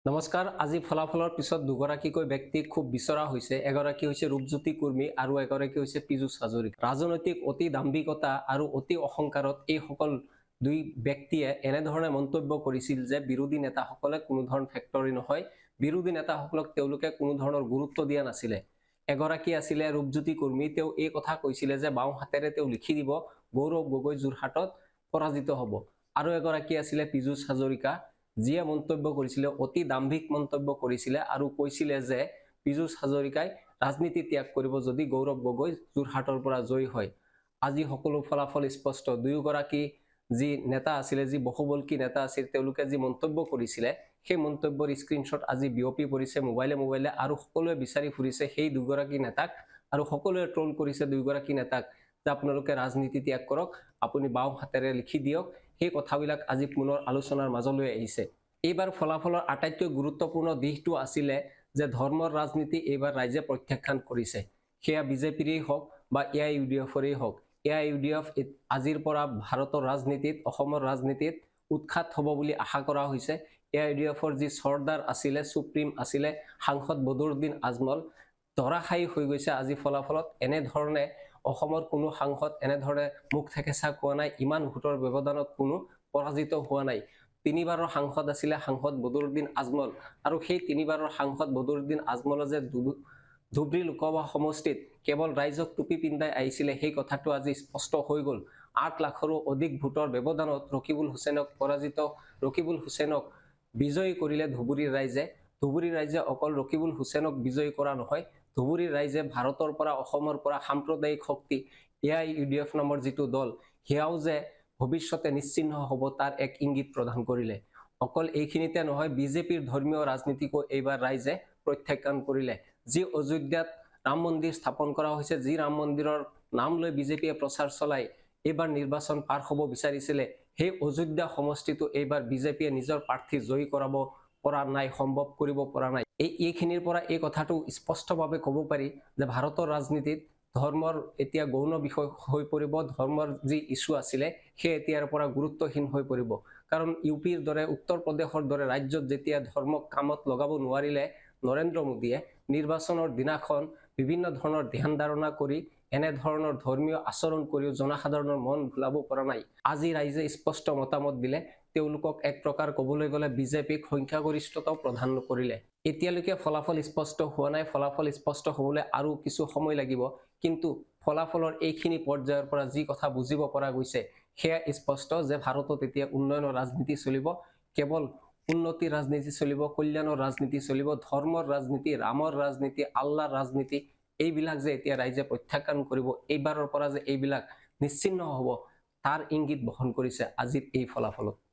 নমস্কাৰ। আজি ফলাফলৰ পিছত দুগৰাকীকৈ ব্যক্তি খুব বিচৰা হৈছে। এগৰাকী হৈছে ৰূপজ্যোতি কুৰ্মী আৰু এগৰাকী হৈছে পীযুষ হাজৰিকা। ৰাজনৈতিক অতি দাম্ভিকতা আৰু অতি অহংকাৰত এইসকল দুই ব্যক্তিয়ে এনেধৰণে মন্তব্য কৰিছিল যে বিৰোধী নেতাসকলে কোনো ধৰণৰ ফেক্টৰী নহয়, বিৰোধী নেতাসকলক তেওঁলোকে কোনো ধৰণৰ গুৰুত্ব দিয়া নাছিলে। এগৰাকী আছিলে ৰূপজ্যোতি কুৰ্মী, তেওঁ এই কথা কৈছিলে যে বাওঁ হাতেৰে তেওঁ লিখি দিব গৌৰৱ গগৈ যোৰহাটত পৰাজিত হ'ব। আৰু এগৰাকী আছিলে পীযুষ হাজৰিকা, যিয়ে মন্তব্য কৰিছিলে, অতি দাম্ভিক মন্তব্য কৰিছিলে আৰু কৈছিলে যে পীযুষ হাজৰিকাই ৰাজনীতি ত্যাগ কৰিব যদি গৌৰৱ গগৈ যোৰহাটৰ পৰা জয়ী হয়। আজি সকলো ফলাফল স্পষ্ট। দুয়োগৰাকী যি নেতা আছিলে, যি বহুবল্কী নেতা আছিল, তেওঁলোকে যি মন্তব্য কৰিছিলে সেই মন্তব্যৰ স্ক্ৰীনশ্বট আজি বিয়পি পৰিছে মোবাইলে আৰু সকলোৱে বিচাৰি ফুৰিছে সেই দুগৰাকী নেতাক আৰু সকলোৱে ট্ৰল কৰিছে দুয়োগৰাকী নেতাক যে আপোনালোকে ৰাজনীতি ত্যাগ কৰক, আপুনি বাওঁ হাতেৰে লিখি দিয়ক। সেই কথাবিলাক আজি পুনৰ আলোচনাৰ মাজলৈ আহিছে। এইবাৰ ফলাফলৰ আটাইতকৈ গুৰুত্বপূৰ্ণ দিশটো আছিলে যে ধৰ্মৰ ৰাজনীতি এইবাৰ ৰাইজে প্ৰত্যাখ্যান কৰিছে। সেয়া বিজেপিৰেই হওক বা AIUDFৰেই হওক। AIUDF আজিৰ পৰা ভাৰতৰ ৰাজনীতিত, অসমৰ ৰাজনীতিত উৎখাত হ'ব বুলি আশা কৰা হৈছে। AIUDFৰ যি চৰ্দাৰ আছিলে, সুপ্ৰিম আছিলে সাংসদ বদৰুদ্দিন আজমল, ধৰাশায়ী হৈ গৈছে আজি ফলাফলত। এনেধৰণে অসমৰ কোনো সাংসদ এনেধৰণে মুখ থেকেচা খোৱা নাই, ইমান ভোটৰ ব্যৱধানত কোনো পৰাজিত হোৱা নাই। তিনিবাৰৰ সাংসদ আছিলে সাংসদ বদৰুদ্দিন আজমল, আৰু সেই তিনিবাৰৰ সাংসদ বদৰুদ্দিন আজমলে যে ধুবুৰী লোকসভা সমষ্টিত কেৱল ৰাইজক টুপি পিন্ধাই আহিছিলে সেই কথাটো আজি স্পষ্ট হৈ গ'ল। 8 লাখৰো অধিক ভোটৰ ব্যৱধানত ৰকিবুল হুছেইনক বিজয়ী কৰিলে ধুবুৰীৰ ৰাইজে। ধুবুৰীৰ ৰাইজে অকল ৰকিবুল হুছেইনক বিজয়ী কৰা নহয়, ধুবুৰীৰ ৰাইজে ভাৰতৰ পৰা, অসমৰ পৰা সাম্প্ৰদায়িক শক্তি AIUDF নামৰ যিটো দল, সেয়াও যে ভৱিষ্যতে নিশ্চিহ্ন হ'ব তাৰ এক ইংগিত প্ৰদান কৰিলে। অকল এইখিনিতে নহয়, বিজেপিৰ ধৰ্মীয় ৰাজনীতিকো এইবাৰ ৰাইজে প্ৰত্যাখ্যান কৰিলে। যি অযোধ্যাত ৰাম মন্দিৰ স্থাপন কৰা হৈছে, যি ৰাম মন্দিৰৰ নাম লৈ বিজেপিয়ে প্ৰচাৰ চলাই এইবাৰ নিৰ্বাচন পাৰ হ'ব বিচাৰিছিলে, সেই অযোধ্যা সমষ্টিটো এইবাৰ বিজেপিয়ে নিজৰ প্ৰাৰ্থী জয়ী কৰাব পৰা নাই, সম্ভৱ কৰিব পৰা নাই। এইখিনিৰ পৰা এই কথাটো স্পষ্টভাৱে ক'ব পাৰি যে ভাৰতৰ ৰাজনীতিত ধৰ্মৰ এতিয়া গৌণ বিষয় হৈ পৰিব। ধৰ্মৰ যি ইছ্যু আছিলে সেই এতিয়াৰ পৰা গুৰুত্বহীন হৈ পৰিব। কাৰণ UPৰ দৰে, উত্তৰ প্ৰদেশৰ দৰে ৰাজ্যত যেতিয়া ধৰ্মক কামত লগাব নোৱাৰিলে নৰেন্দ্ৰ মোদীয়ে, নিৰ্বাচনৰ দিনাখন বিভিন্ন ধৰণৰ ধ্যান ধাৰণা কৰি এনেধৰণৰ ধৰ্মীয় আচৰণ কৰিও জনসাধাৰণৰ মন ভুলাব পৰা নাই। আজি ৰাইজে স্পষ্ট মতামত দিলে, তেওঁলোকক এক প্ৰকাৰ ক'বলৈ গ'লে বিজেপিক সংখ্যাগৰিষ্ঠতাও প্ৰদান নকৰিলে। এতিয়ালৈকে ফলাফল স্পষ্ট হোৱা নাই, ফলাফল স্পষ্ট হ'বলৈ আৰু কিছু সময় লাগিব। কিন্তু ফলাফলৰ এইখিনি পৰ্যায়ৰ পৰা যি কথা বুজিব পৰা গৈছে সেয়া স্পষ্ট যে ভাৰতত এতিয়া উন্নয়নৰ ৰাজনীতি চলিব, কেৱল উন্নতিৰ ৰাজনীতি চলিব, কল্যাণৰ ৰাজনীতি চলিব। ধৰ্মৰ ৰাজনীতি, ৰামৰ ৰাজনীতি, আল্লাহৰ ৰাজনীতি, এইবিলাক যে এতিয়া ৰাইজে প্ৰত্যাখ্যান কৰিব, এইবাৰৰ পৰা যে এইবিলাক নিশ্চিহ্ন হ'ব, তাৰ ইংগিত বহন কৰিছে আজিৰ এই ফলাফলত।